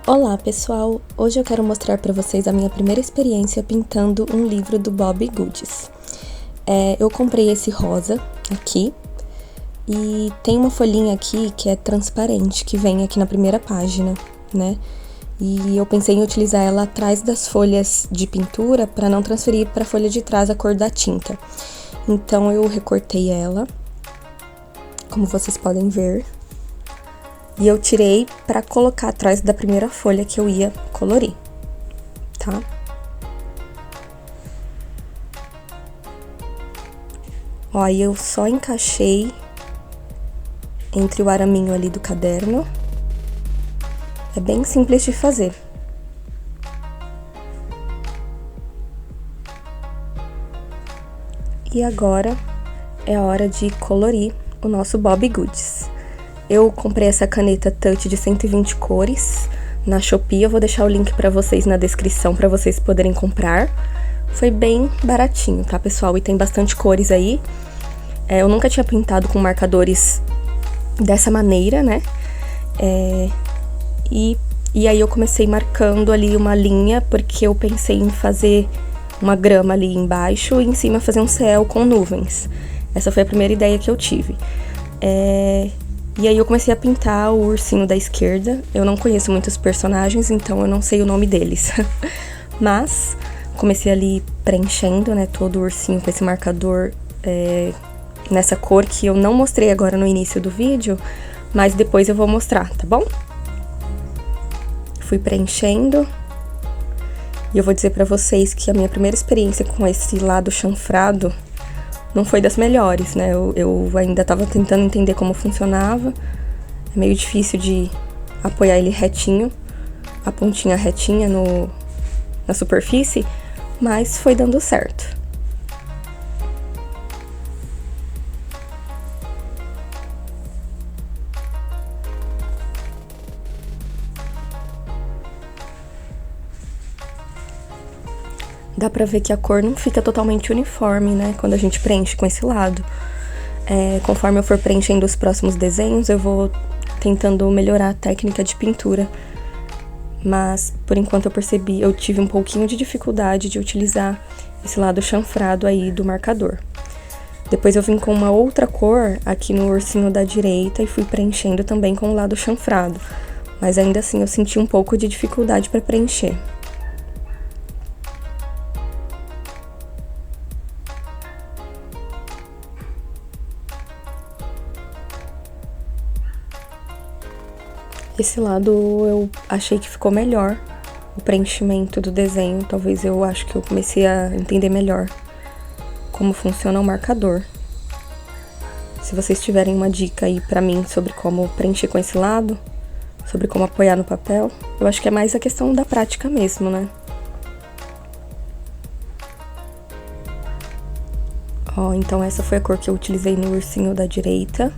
Olá pessoal, hoje eu quero mostrar para vocês a minha primeira experiência pintando um livro do Bobbie Goods. Eu comprei esse rosa aqui e tem uma folhinha aqui que é transparente, que vem aqui na primeira página, né? E eu pensei em utilizar ela atrás das folhas de pintura para não transferir para a folha de trás a cor da tinta. Então eu recortei ela, como vocês podem ver. E eu tirei pra colocar atrás da primeira folha que eu ia colorir, tá? Ó, aí eu só encaixei entre o araminho ali do caderno. É bem simples de fazer. E agora é a hora de colorir o nosso Bobbie Goods. Eu comprei essa caneta Touch de 120 cores na Shopee, eu vou deixar o link pra vocês na descrição pra vocês poderem comprar. Foi bem baratinho, tá, pessoal? E tem bastante cores aí. Eu nunca tinha pintado com marcadores dessa maneira, né? E aí eu comecei marcando ali uma linha, porque eu pensei em fazer uma grama ali embaixo e em cima fazer um céu com nuvens. Essa foi a primeira ideia que eu tive. E aí eu comecei a pintar o ursinho da esquerda. Eu não conheço muitos personagens, então eu não sei o nome deles. Mas comecei ali preenchendo, né, todo o ursinho com esse marcador nessa cor que eu não mostrei agora no início do vídeo, mas depois eu vou mostrar, tá bom? Fui preenchendo. E eu vou dizer pra vocês que a minha primeira experiência com esse lado chanfrado não foi das melhores, né? Eu ainda tava tentando entender como funcionava. É meio difícil de apoiar ele retinho, a pontinha retinha na superfície, mas foi dando certo. Dá pra ver que a cor não fica totalmente uniforme, né, quando a gente preenche com esse lado. Conforme eu for preenchendo os próximos desenhos, eu vou tentando melhorar a técnica de pintura. Mas, por enquanto, eu tive um pouquinho de dificuldade de utilizar esse lado chanfrado aí do marcador. Depois eu vim com uma outra cor aqui no ursinho da direita e fui preenchendo também com o lado chanfrado. Mas ainda assim eu senti um pouco de dificuldade para preencher. Esse lado eu achei que ficou melhor, o preenchimento do desenho. Talvez eu acho que eu comecei a entender melhor como funciona o marcador. Se vocês tiverem uma dica aí pra mim sobre como preencher com esse lado, sobre como apoiar no papel, eu acho que é mais a questão da prática mesmo, né? Ó, então essa foi a cor que eu utilizei no ursinho da direita.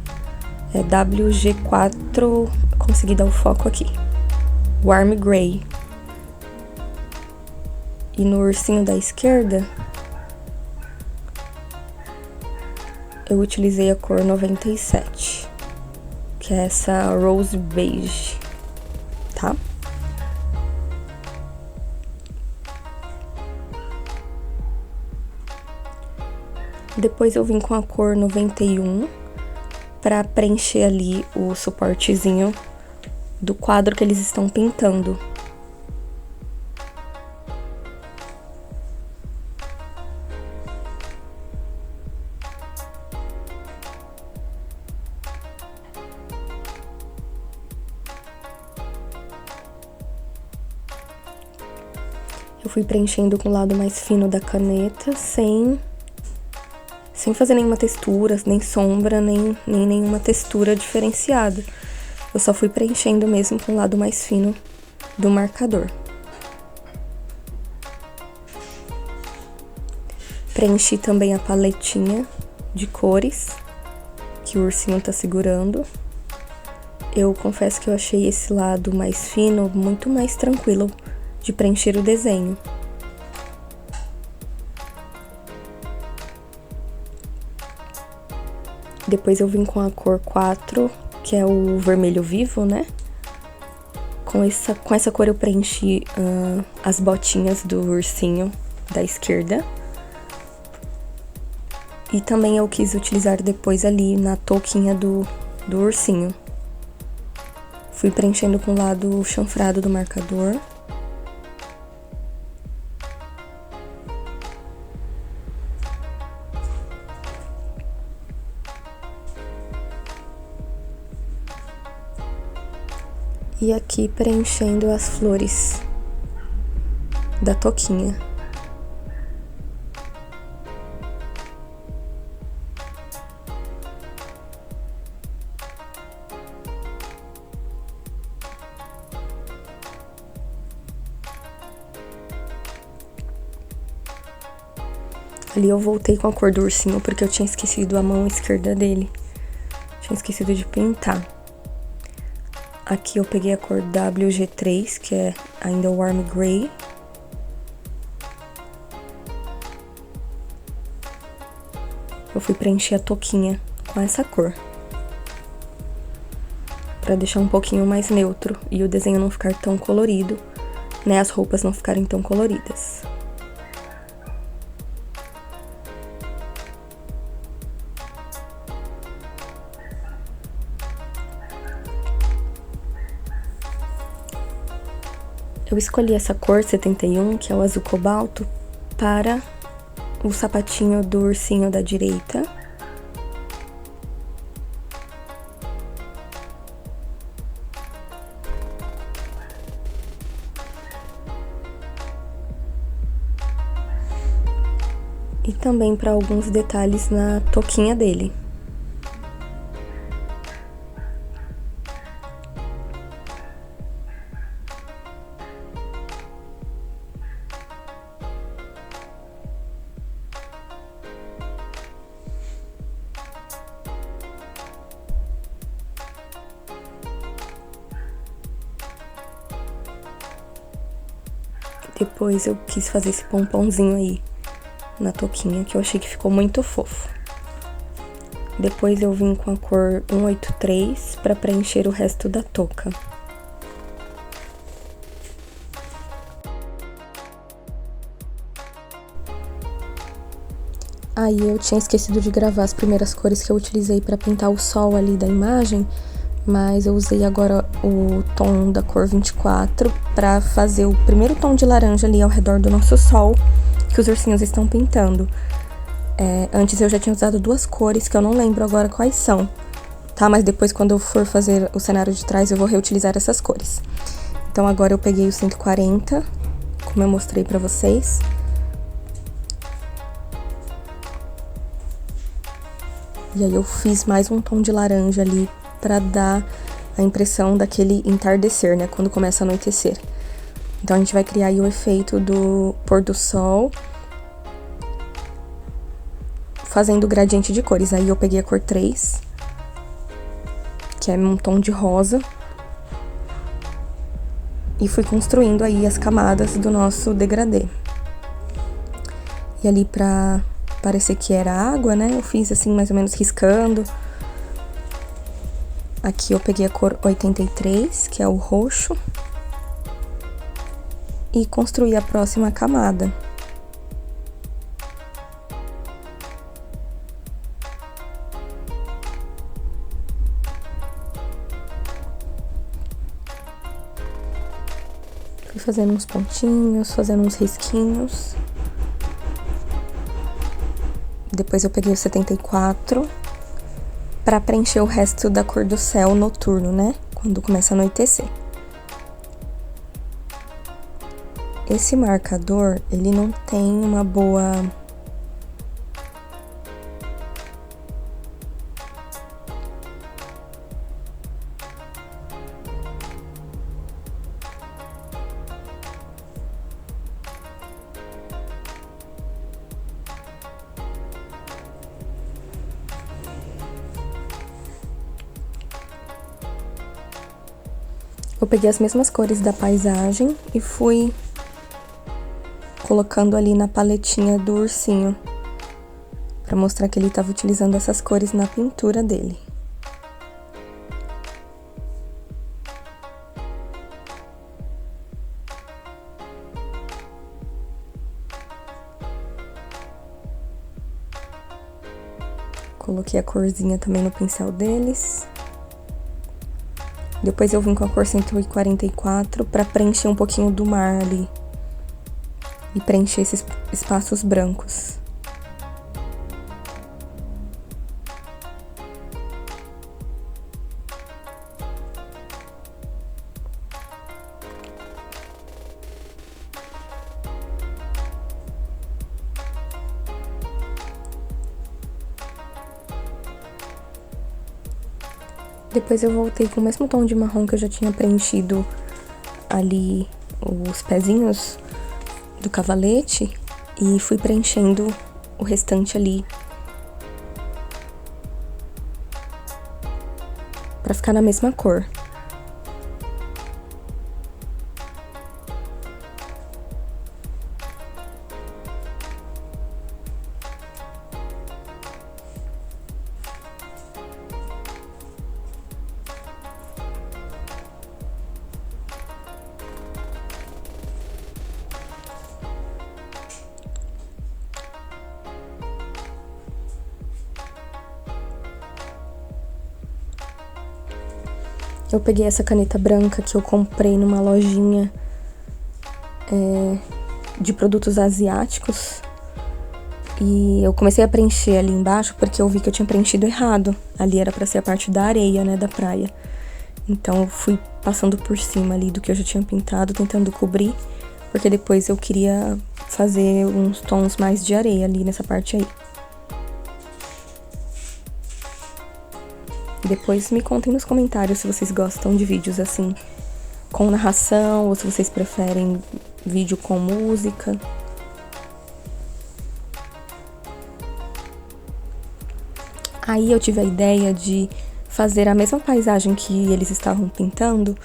É WG4, consegui dar o foco aqui. Warm Gray. E no ursinho da esquerda, eu utilizei a cor 97, que é essa Rose Beige, tá? Depois eu vim com a cor 91, para preencher ali o suportezinho do quadro que eles estão pintando. Eu fui preenchendo com o lado mais fino da caneta, sem fazer nenhuma textura, nem sombra, nem nenhuma textura diferenciada. Eu só fui preenchendo mesmo com o lado mais fino do marcador. Preenchi também a paletinha de cores que o ursinho tá segurando. Eu confesso que eu achei esse lado mais fino muito mais tranquilo de preencher o desenho. Depois eu vim com a cor 4, que é o vermelho vivo, né? Com essa cor eu preenchi as botinhas do ursinho da esquerda. E também eu quis utilizar depois ali na touquinha do ursinho. Fui preenchendo com o lado chanfrado do marcador. E aqui preenchendo as flores da touquinha. Ali eu voltei com a cor do ursinho porque eu tinha esquecido a mão esquerda dele. Tinha esquecido de pintar. Aqui eu peguei a cor WG3, que é ainda o Warm Grey. Eu fui preencher a touquinha com essa cor. Pra deixar um pouquinho mais neutro e o desenho não ficar tão colorido, né? As roupas não ficarem tão coloridas. Eu escolhi essa cor 71, que é o azul cobalto, para o sapatinho do ursinho da direita. E também para alguns detalhes na touquinha dele. Depois eu quis fazer esse pomponzinho aí na touquinha, que eu achei que ficou muito fofo. Depois eu vim com a cor 183 para preencher o resto da touca. Aí eu tinha esquecido de gravar as primeiras cores que eu utilizei para pintar o sol ali da imagem, mas eu usei agora o tom da cor 24 para fazer o primeiro tom de laranja ali ao redor do nosso sol, que os ursinhos estão pintando. Antes eu já tinha usado duas cores, que eu não lembro agora quais são, tá? Mas depois, quando eu for fazer o cenário de trás, eu vou reutilizar essas cores. Então agora eu peguei o 140, como eu mostrei pra vocês. E aí eu fiz mais um tom de laranja ali pra dar a impressão daquele entardecer, né? Quando começa a anoitecer. Então a gente vai criar aí o efeito do pôr do sol, fazendo o gradiente de cores. Aí eu peguei a cor 3, que é um tom de rosa, e fui construindo aí as camadas do nosso degradê. E ali pra parecer que era água, né, eu fiz assim mais ou menos riscando. Aqui eu peguei a cor 83, que é o roxo, e construí a próxima camada. Fui fazendo uns pontinhos, fazendo uns risquinhos. Depois eu peguei o 74 para preencher o resto da cor do céu noturno, né? Quando começa a anoitecer. Esse marcador, ele não tem uma boa... Eu peguei as mesmas cores da paisagem e fui colocando ali na paletinha do ursinho, para mostrar que ele estava utilizando essas cores na pintura dele. Coloquei a corzinha também no pincel deles. Depois eu vim com a cor 144 pra preencher um pouquinho do mar ali. E preencher esses espaços brancos. Depois eu voltei com o mesmo tom de marrom que eu já tinha preenchido ali os pezinhos do cavalete e fui preenchendo o restante ali pra ficar na mesma cor. Eu peguei essa caneta branca que eu comprei numa lojinha de produtos asiáticos. E eu comecei a preencher ali embaixo porque eu vi que eu tinha preenchido errado. Ali era pra ser a parte da areia, né, da praia. Então eu fui passando por cima ali do que eu já tinha pintado, tentando cobrir. Porque depois eu queria fazer uns tons mais de areia ali nessa parte aí. Depois me contem nos comentários se vocês gostam de vídeos assim, com narração, ou se vocês preferem vídeo com música. Aí eu tive a ideia de fazer a mesma paisagem que eles estavam pintando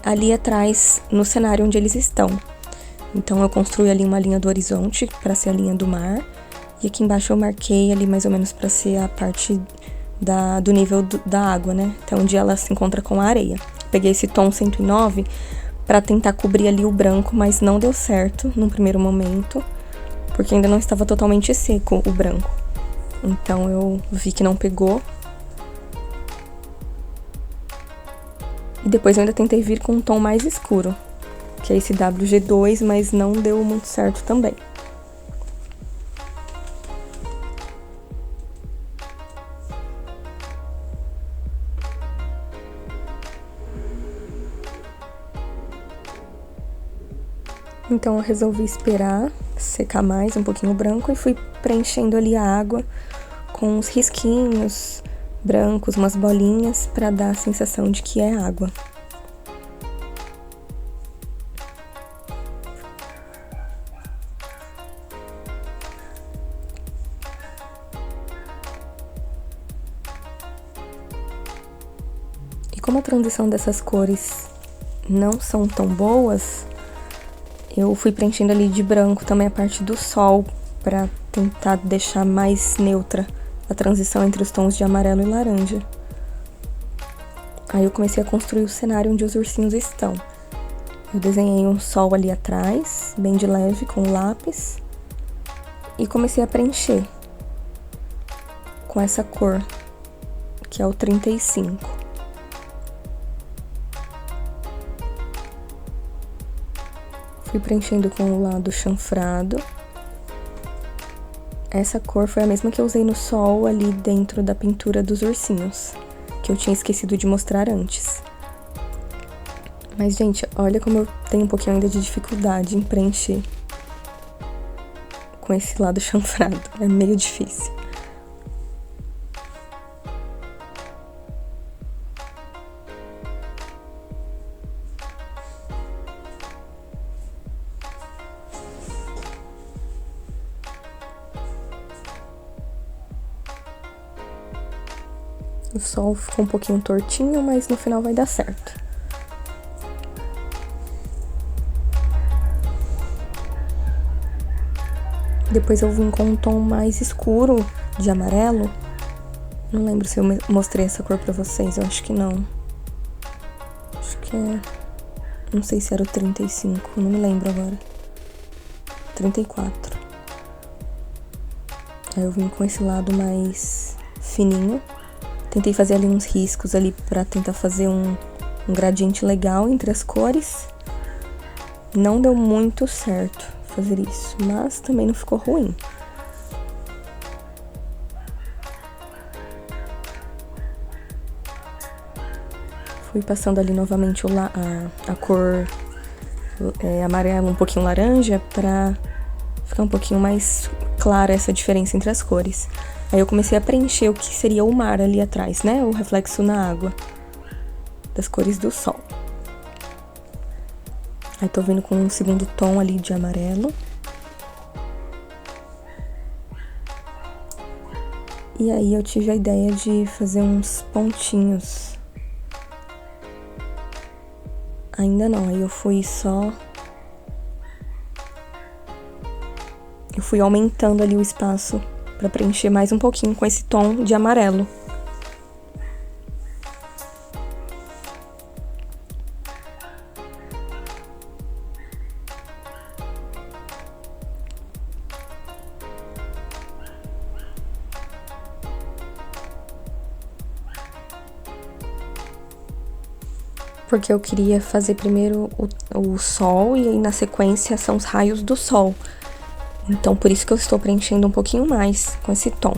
ali atrás, no cenário onde eles estão. Então eu construí ali uma linha do horizonte para ser a linha do mar, e aqui embaixo eu marquei ali mais ou menos para ser a parte do nível da água, né? Até onde ela se encontra com a areia. Peguei esse tom 109 para tentar cobrir ali o branco, mas não deu certo no primeiro momento, porque ainda não estava totalmente seco o branco. Então eu vi que não pegou. E depois eu ainda tentei vir com um tom mais escuro, que é esse WG2, mas não deu muito certo também. Então eu resolvi esperar secar mais um pouquinho o branco e fui preenchendo ali a água com uns risquinhos brancos, umas bolinhas, para dar a sensação de que é água. E como a transição dessas cores não são tão boas, eu fui preenchendo ali de branco também a parte do sol, para tentar deixar mais neutra a transição entre os tons de amarelo e laranja. Aí eu comecei a construir o cenário onde os ursinhos estão. Eu desenhei um sol ali atrás, bem de leve, com lápis, e comecei a preencher com essa cor, que é o 35. Fui preenchendo com o lado chanfrado. Essa cor foi a mesma que eu usei no sol ali dentro da pintura dos ursinhos, que eu tinha esquecido de mostrar antes. Mas, gente, olha como eu tenho um pouquinho ainda de dificuldade em preencher com esse lado chanfrado. É meio difícil. O sol ficou um pouquinho tortinho, mas no final vai dar certo. Depois eu vim com um tom mais escuro de amarelo. Não lembro se eu mostrei essa cor pra vocês, eu acho que não. Acho que é... Não sei se era o 35, não me lembro agora. 34. Aí eu vim com esse lado mais fininho. Tentei fazer ali uns riscos ali pra tentar fazer um gradiente legal entre as cores. Não deu muito certo fazer isso, mas também não ficou ruim. Fui passando ali novamente a cor amarelo, um pouquinho laranja, pra ficar um pouquinho mais clara essa diferença entre as cores. Aí eu comecei a preencher o que seria o mar ali atrás, né? O reflexo na água das cores do sol. Aí tô vindo com um segundo tom ali de amarelo. E aí eu tive a ideia de fazer uns pontinhos. Ainda não, aí eu fui aumentando ali o espaço pra preencher mais um pouquinho com esse tom de amarelo. Porque eu queria fazer primeiro o sol e aí na sequência são os raios do sol. Então por isso que eu estou preenchendo um pouquinho mais com esse tom.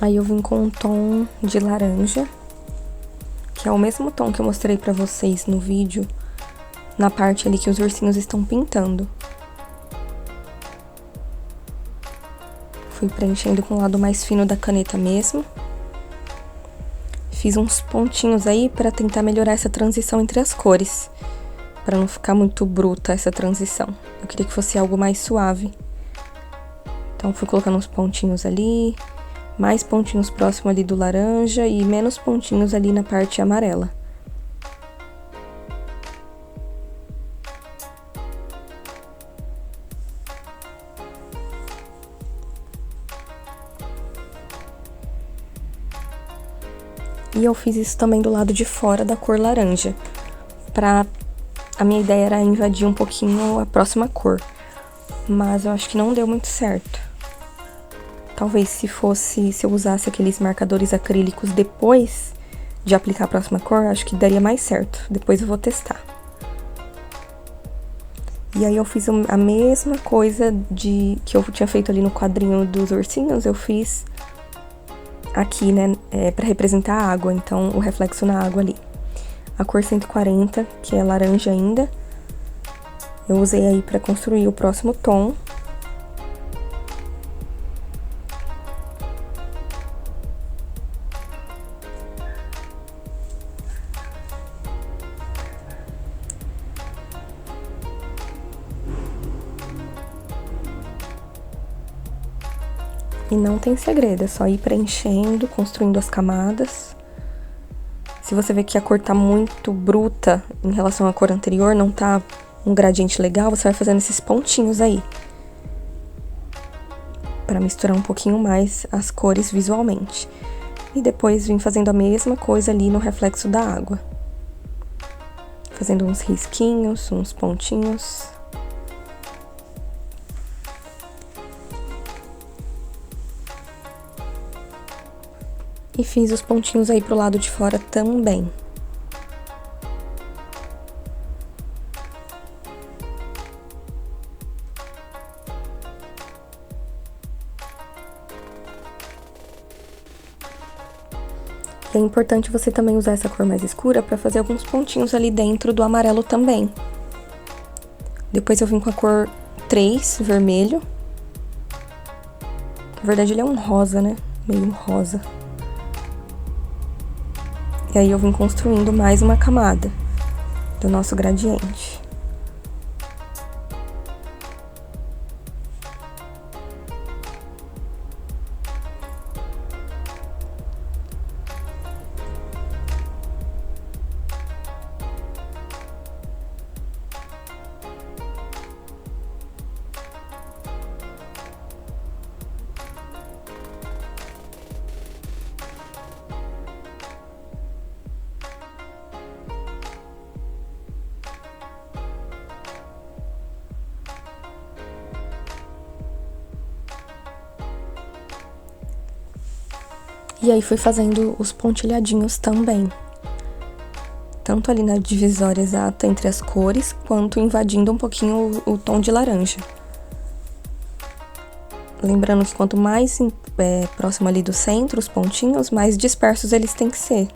Aí eu vim com um tom de laranja, que é o mesmo tom que eu mostrei pra vocês no vídeo, na parte ali que os ursinhos estão pintando. Fui preenchendo com o lado mais fino da caneta mesmo. Fiz uns pontinhos aí pra tentar melhorar essa transição entre as cores, pra não ficar muito bruta essa transição. Eu queria que fosse algo mais suave. Então fui colocando uns pontinhos ali, mais pontinhos próximo ali do laranja e menos pontinhos ali na parte amarela. E eu fiz isso também do lado de fora da cor laranja. A minha ideia era invadir um pouquinho a próxima cor, mas eu acho que não deu muito certo. Talvez se eu usasse aqueles marcadores acrílicos depois de aplicar a próxima cor, acho que daria mais certo. Depois eu vou testar. E aí eu fiz a mesma coisa que eu tinha feito ali no quadrinho dos ursinhos, eu fiz aqui, né, pra representar a água, então o reflexo na água ali. A cor 140, que é laranja ainda, eu usei aí pra construir o próximo tom. E não tem segredo, é só ir preenchendo, construindo as camadas. Se você vê que a cor tá muito bruta em relação à cor anterior, não tá um gradiente legal, você vai fazendo esses pontinhos aí, pra misturar um pouquinho mais as cores visualmente. E depois vim fazendo a mesma coisa ali no reflexo da água. Fazendo uns risquinhos, uns pontinhos. E fiz os pontinhos aí pro lado de fora também. É importante você também usar essa cor mais escura para fazer alguns pontinhos ali dentro do amarelo também. Depois eu vim com a cor 3, vermelho. Na verdade ele é um rosa, né? Meio rosa. E aí eu vim construindo mais uma camada do nosso gradiente. E aí fui fazendo os pontilhadinhos também. Tanto ali na divisória exata entre as cores, quanto invadindo um pouquinho o tom de laranja. Lembrando que quanto mais próximo ali do centro, os pontinhos, mais dispersos eles têm que ser.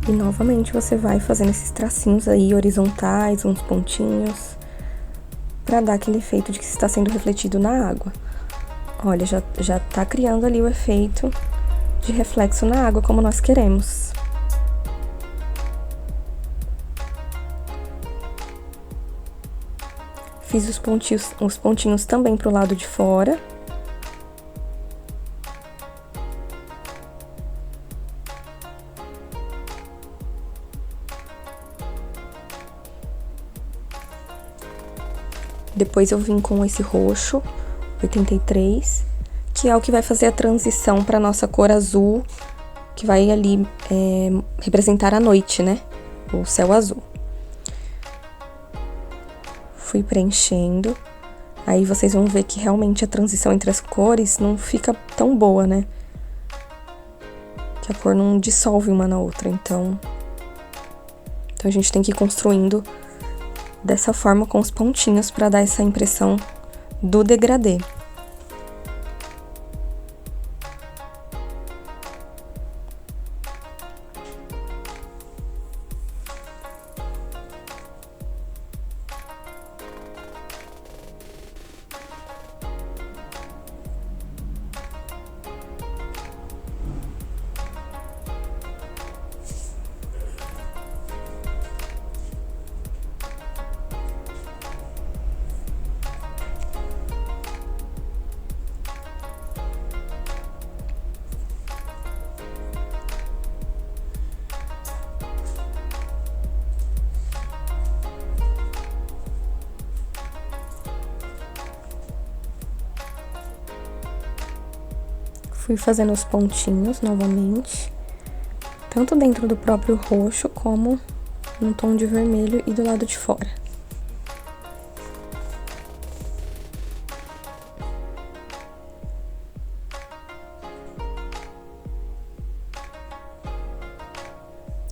E novamente você vai fazendo esses tracinhos aí horizontais, uns pontinhos, pra dar aquele efeito de que está sendo refletido na água. Olha, já tá criando ali o efeito de reflexo na água como nós queremos. Fiz os pontinhos também pro lado de fora. Depois eu vim com esse roxo, 83, que é o que vai fazer a transição para nossa cor azul, que vai ali representar a noite, né? O céu azul. Fui preenchendo, aí vocês vão ver que realmente a transição entre as cores não fica tão boa, né? Que a cor não dissolve uma na outra, então a gente tem que ir construindo dessa forma com os pontinhos para dar essa impressão do degradê. Fui fazendo os pontinhos novamente, tanto dentro do próprio roxo, como no tom de vermelho e do lado de fora.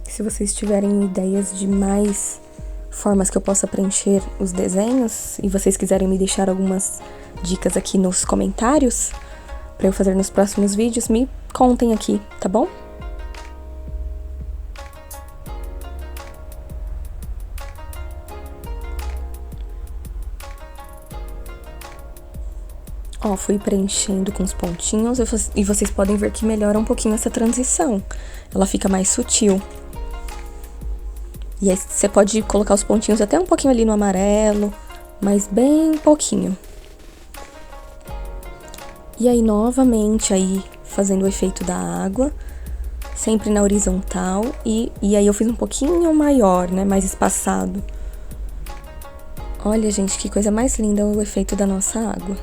Se vocês tiverem ideias de mais formas que eu possa preencher os desenhos, e vocês quiserem me deixar algumas dicas aqui nos comentários, para eu fazer nos próximos vídeos, me contem aqui, tá bom? Ó, fui preenchendo com os pontinhos e vocês podem ver que melhora um pouquinho essa transição. Ela fica mais sutil. E aí você pode colocar os pontinhos até um pouquinho ali no amarelo, mas bem pouquinho. E aí, novamente, aí fazendo o efeito da água, sempre na horizontal, e aí eu fiz um pouquinho maior, né, mais espaçado. Olha, gente, que coisa mais linda o efeito da nossa água.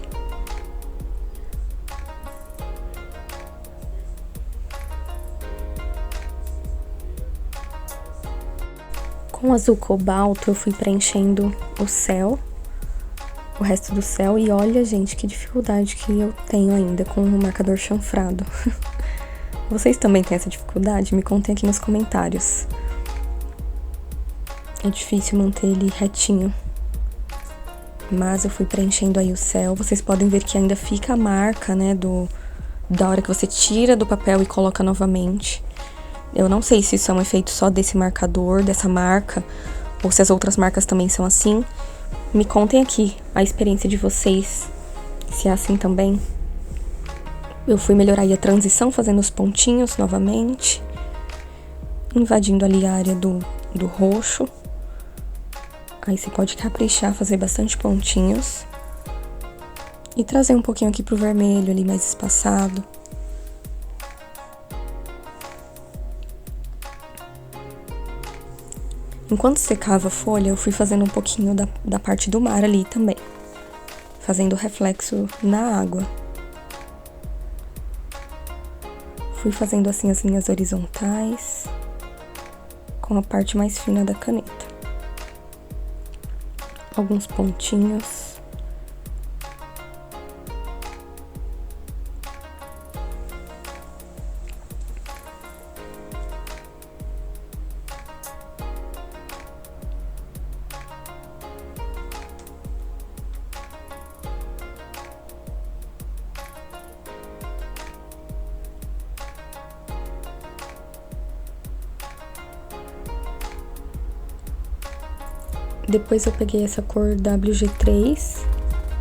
Com azul cobalto, eu fui preenchendo o céu, o resto do céu, e olha, gente, que dificuldade que eu tenho ainda com o marcador chanfrado. Vocês também têm essa dificuldade? Me contem aqui nos comentários. É difícil manter ele retinho. Mas eu fui preenchendo aí o céu. Vocês podem ver que ainda fica a marca, né, da hora que você tira do papel e coloca novamente. Eu não sei se isso é um efeito só desse marcador, dessa marca, ou se as outras marcas também são assim. Me contem aqui a experiência de vocês, se é assim também. Eu fui melhorar aí a transição, fazendo os pontinhos novamente, invadindo ali a área do roxo. Aí você pode caprichar, fazer bastante pontinhos e trazer um pouquinho aqui pro vermelho ali, mais espaçado. Enquanto secava a folha, eu fui fazendo um pouquinho da parte do mar ali também. fazendo reflexo na água. Fui fazendo assim as linhas horizontais com a parte mais fina da caneta. Alguns pontinhos. Depois eu peguei essa cor WG3,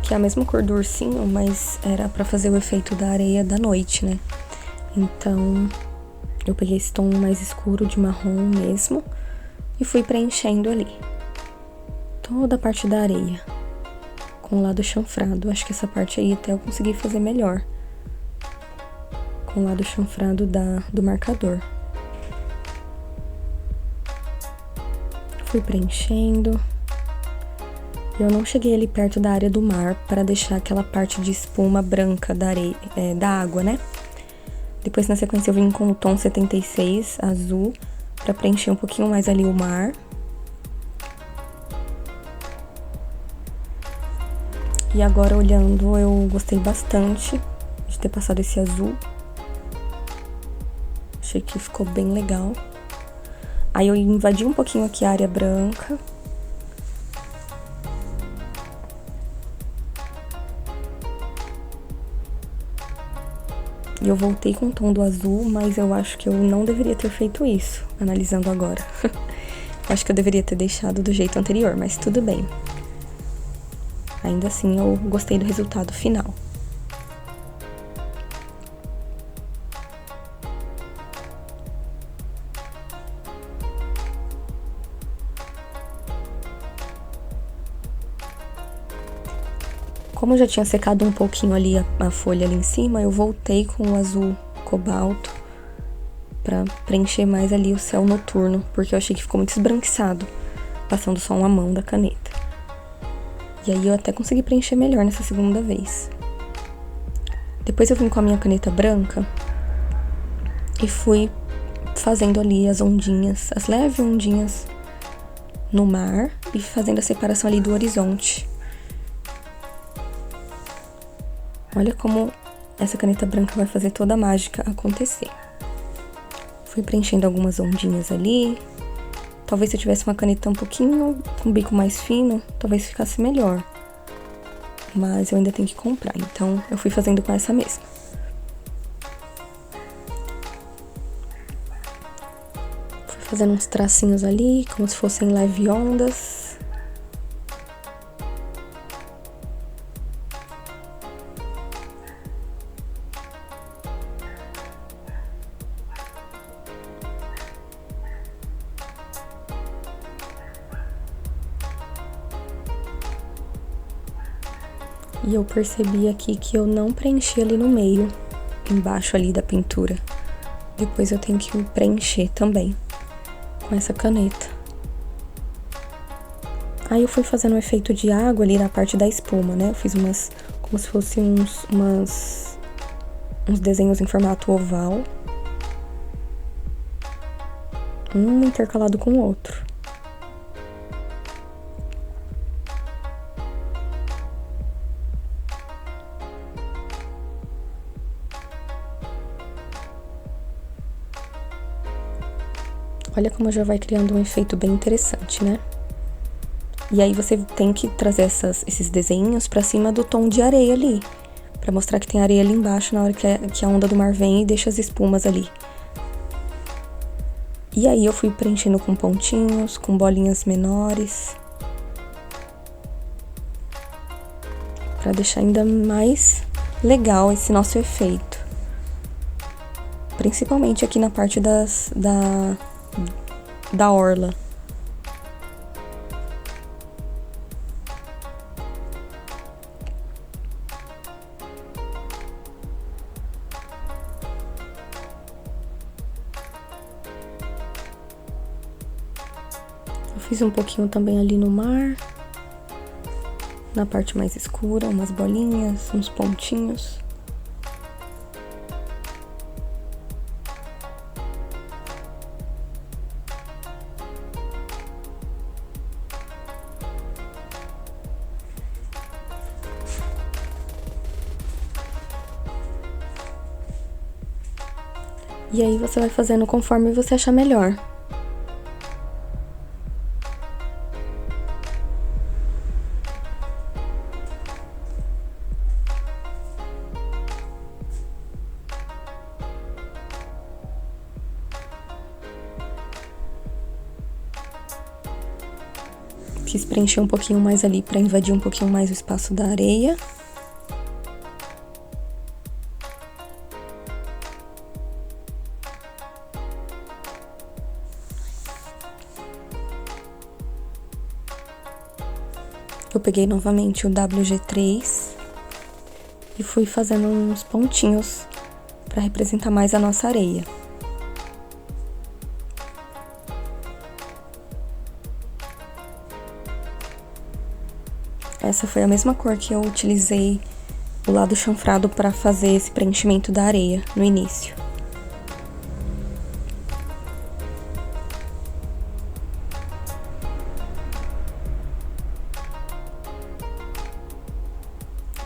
que é a mesma cor do ursinho, mas era pra fazer o efeito da areia da noite, né? Então, eu peguei esse tom mais escuro de marrom mesmo e fui preenchendo ali toda a parte da areia com o lado chanfrado. Acho que essa parte aí até eu consegui fazer melhor com o lado chanfrado do marcador. Fui preenchendo. Eu não cheguei ali perto da área do mar para deixar aquela parte de espuma branca da areia, da água, né? Depois, na sequência, eu vim com o tom 76 azul para preencher um pouquinho mais ali o mar. E agora, olhando, eu gostei bastante de ter passado esse azul. Achei que ficou bem legal. Aí eu invadi um pouquinho aqui a área branca. E eu voltei com o tom do azul, mas eu acho que eu não deveria ter feito isso, analisando agora. Acho que eu deveria ter deixado do jeito anterior, mas tudo bem. Ainda assim, eu gostei do resultado final. Como eu já tinha secado um pouquinho ali a folha ali em cima, eu voltei com o azul cobalto pra preencher mais ali o céu noturno, porque eu achei que ficou muito esbranquiçado, passando só uma mão da caneta. E aí eu até consegui preencher melhor nessa segunda vez. Depois eu vim com a minha caneta branca e fui fazendo ali as ondinhas, as leves ondinhas no mar e fazendo a separação ali do horizonte. Olha como essa caneta branca vai fazer toda a mágica acontecer. Fui preenchendo algumas ondinhas ali. Talvez se eu tivesse uma caneta um pouquinho com um bico mais fino, talvez ficasse melhor. Mas eu ainda tenho que comprar, então eu fui fazendo com essa mesma. Fui fazendo uns tracinhos ali, como se fossem leve ondas. E eu percebi aqui que eu não preenchi ali no meio, embaixo ali da pintura. Depois eu tenho que preencher também, com essa caneta. Aí eu fui fazendo um efeito de água ali na parte da espuma, né? Eu fiz como se fossem uns desenhos em formato oval. Um intercalado com o outro. Olha como já vai criando um efeito bem interessante, né? E aí você tem que trazer esses desenhos pra cima do tom de areia ali, pra mostrar que tem areia ali embaixo na hora que a onda do mar vem e deixa as espumas ali. E aí eu fui preenchendo com pontinhos, com bolinhas menores, pra deixar ainda mais legal esse nosso efeito. Principalmente aqui na parte da orla. Eu fiz um pouquinho também ali no mar. na parte mais escura, umas bolinhas, uns pontinhos. E aí você vai fazendo conforme você achar melhor. Quis preencher um pouquinho mais ali para invadir um pouquinho mais o espaço da areia. Eu peguei novamente o WG3 e fui fazendo uns pontinhos para representar mais a nossa areia. Essa foi a mesma cor que eu utilizei o lado chanfrado para fazer esse preenchimento da areia no início.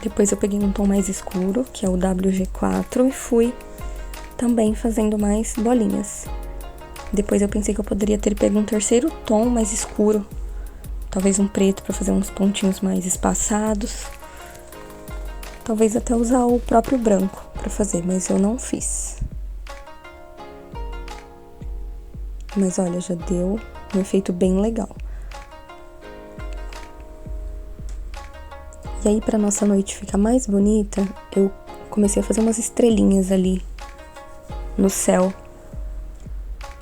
Depois eu peguei um tom mais escuro, que é o WG4, e fui também fazendo mais bolinhas. Depois eu pensei que eu poderia ter pego um terceiro tom mais escuro, talvez um preto para fazer uns pontinhos mais espaçados. Talvez até usar o próprio branco para fazer, mas eu não fiz. Mas olha, já deu um efeito bem legal. E aí, pra nossa noite ficar mais bonita, eu comecei a fazer umas estrelinhas ali no céu.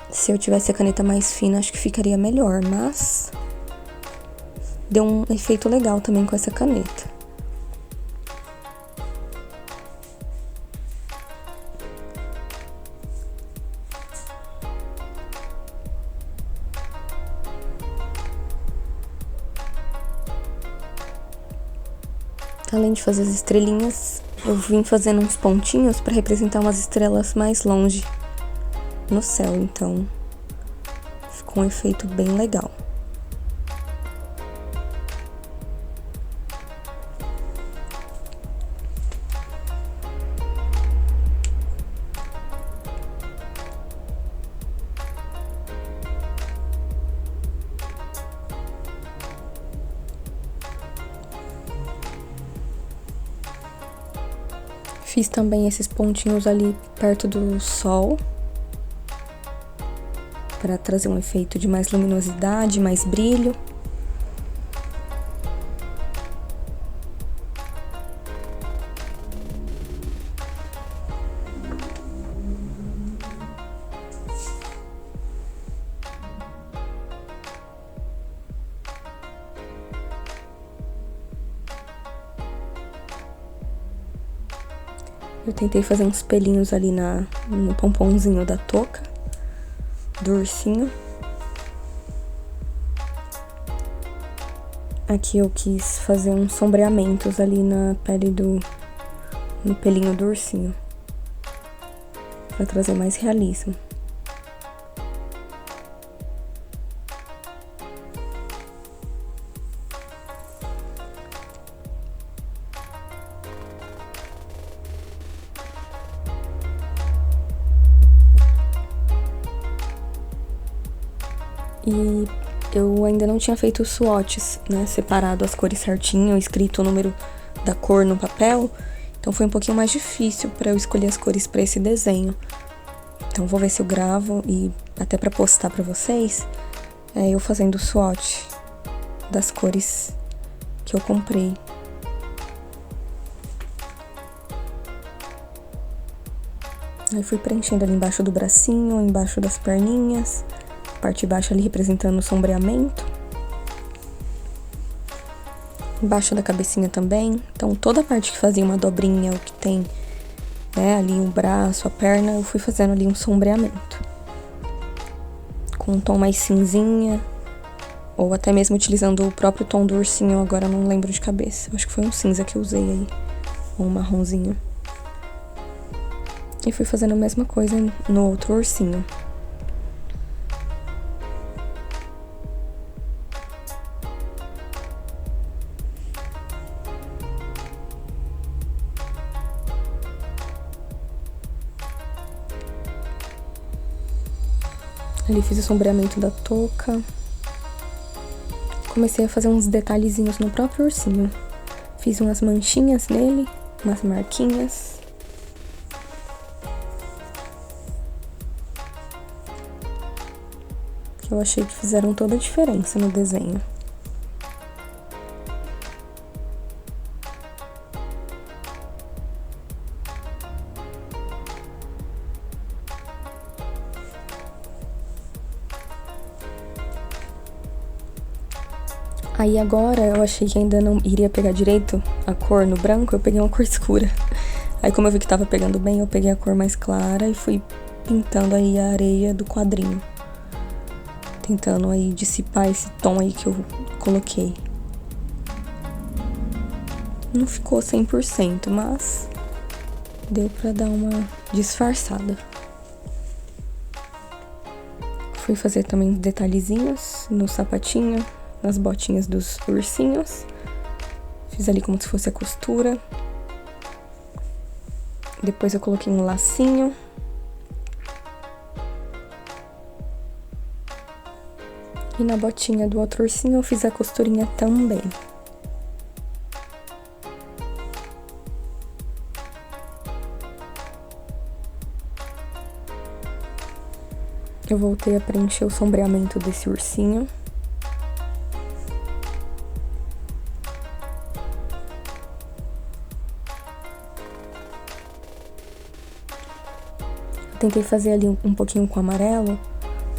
Se eu tivesse a caneta mais fina, acho que ficaria melhor, mas deu um efeito legal também com essa caneta. Além de fazer as estrelinhas, eu vim fazendo uns pontinhos para representar umas estrelas mais longe no céu, então ficou um efeito bem legal. Fiz também esses pontinhos ali perto do sol, para trazer um efeito de mais luminosidade, mais brilho. Eu tentei fazer uns pelinhos ali no pomponzinho da touca do ursinho. Aqui eu quis fazer uns sombreamentos ali na pele no pelinho do ursinho, pra trazer mais realismo. E eu ainda não tinha feito os swatches, né? Separado as cores certinho, escrito o número da cor no papel. Então foi um pouquinho mais difícil para eu escolher as cores para esse desenho. Então vou ver se eu gravo e até para postar para vocês, eu fazendo o swatch das cores que eu comprei. Aí fui preenchendo ali embaixo do bracinho, embaixo das perninhas. Parte baixa ali representando o sombreamento. Embaixo da cabecinha também. Então toda a parte que fazia uma dobrinha, o que tem, né, ali o braço, a perna, eu fui fazendo ali um sombreamento. Com um tom mais cinzinha, Ou até mesmo utilizando o próprio tom do ursinho, agora eu não lembro de cabeça. Acho que foi um cinza que eu usei aí, ou um marronzinho. E fui fazendo a mesma coisa no outro ursinho. Ali fiz o sombreamento da touca. Comecei a fazer uns detalhezinhos no próprio ursinho. Fiz umas manchinhas nele, umas marquinhas. Que eu achei que fizeram toda a diferença no desenho. Aí agora eu achei que ainda não iria pegar direito a cor no branco, eu peguei uma cor escura. Aí como eu vi que tava pegando bem, eu peguei a cor mais clara e fui pintando aí a areia do quadrinho. Tentando aí dissipar esse tom aí que eu coloquei. Não ficou 100%, mas deu pra dar uma disfarçada. Fui fazer também detalhezinhos no sapatinho, nas botinhas dos ursinhos. Fiz ali como se fosse a costura. Depois eu coloquei um lacinho. E na botinha do outro ursinho eu fiz a costurinha também. Eu voltei a preencher o sombreamento desse ursinho. Tentei fazer ali um pouquinho com amarelo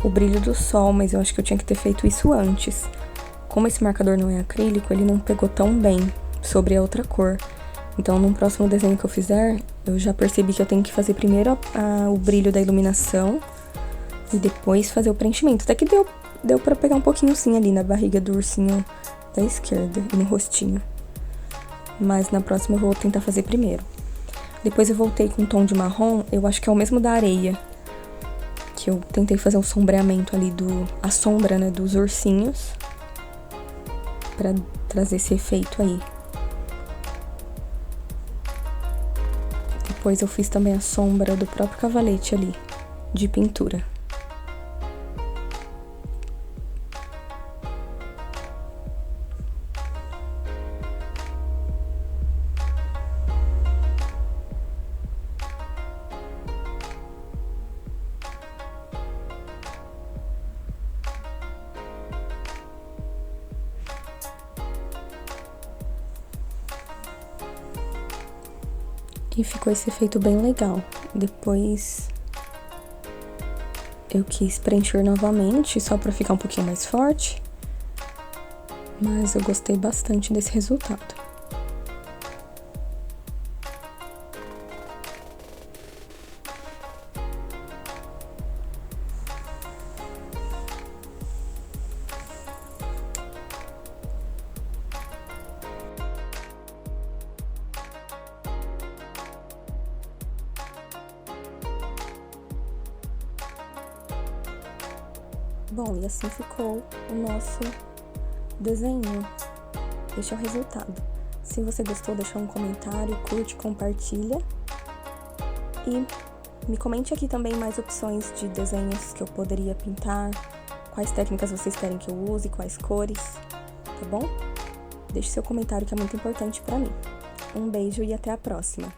o brilho do sol, mas eu acho que eu tinha que ter feito isso antes. Como esse marcador não é acrílico, ele não pegou tão bem sobre a outra cor. Então, no próximo desenho que eu fizer, eu já percebi que eu tenho que fazer primeiro o brilho da iluminação e depois fazer o preenchimento. Até que deu pra pegar um pouquinho sim ali na barriga do ursinho da esquerda e no rostinho. Mas na próxima eu vou tentar fazer primeiro. Depois eu voltei com um tom de marrom, eu acho que é o mesmo da areia. Que eu tentei fazer um sombreamento ali a sombra, né, dos ursinhos. Pra trazer esse efeito aí. Depois eu fiz também a sombra do próprio cavalete ali, de pintura. E ficou esse efeito bem legal. Depois eu quis preencher novamente, só pra ficar um pouquinho mais forte. Mas eu gostei bastante desse resultado. Bom, e assim ficou o nosso desenho. Este é o resultado. Se você gostou, deixa um comentário, curte, compartilha. E me comente aqui também mais opções de desenhos que eu poderia pintar, quais técnicas vocês querem que eu use, quais cores, tá bom? Deixe seu comentário que é muito importante pra mim. Um beijo e até a próxima!